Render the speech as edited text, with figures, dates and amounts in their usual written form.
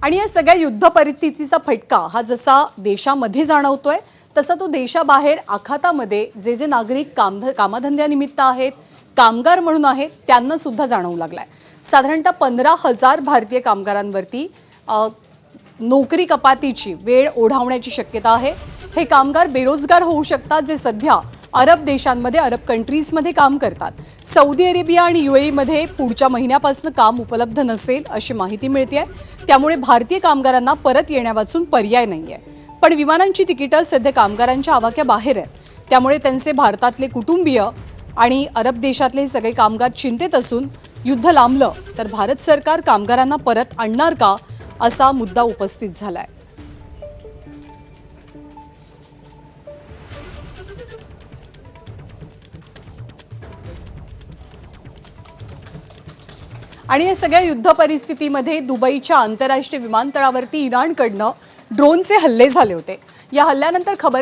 आणि या सगळ्या युद्ध परिस्थितीचा फटका हा जसा देशामध्ये जाणवतोय तसा तो देशाबाहेर आखातामध्ये जे नागरिक कामधंद्यानिमित्त आहेत, कामगार म्हणून आहेत, त्यांना सुद्धा जाणवू लागलाय। साधारणतः 15,000 भारतीय कामगारांवरती नोकरी कपातीची वेळ ओढावण्याची शक्यता आहे। हे कामगार बेरोजगार होऊ शकतात जे सध्या अरब देशांमध्ये, अरब कंट्रीजमध्ये काम करतात। सौदी अरेबिया आणि UAE मध्ये पुढच्या महिन्यापासून काम उपलब्ध नसेल अशी माहिती मिळतेय। त्यामुळे भारतीय कामगारांना परत येण्यावाचून पर्याय नाहीये। पण विमानांची तिकीटं सध्या कामगारांच्या आवाक्याबाहेर आहेत। त्यामुळे त्यांचे भारतातले कुटुंबीय आणि अरब देशातले सगळे कामगार चिंतेत असून युद्ध लांबलं तर भारत सरकार कामगारांना परत आणणार का असा मुद्दा उपस्थित झालाय। आणि या सगळ्या युद्ध परिस्थितीमध्ये दुबईच्या आंतरराष्ट्रीय विमानतळावरती इराणकडनं ड्रोनचे हल्ले झाले होते। या हल्ल्यानंतर खबर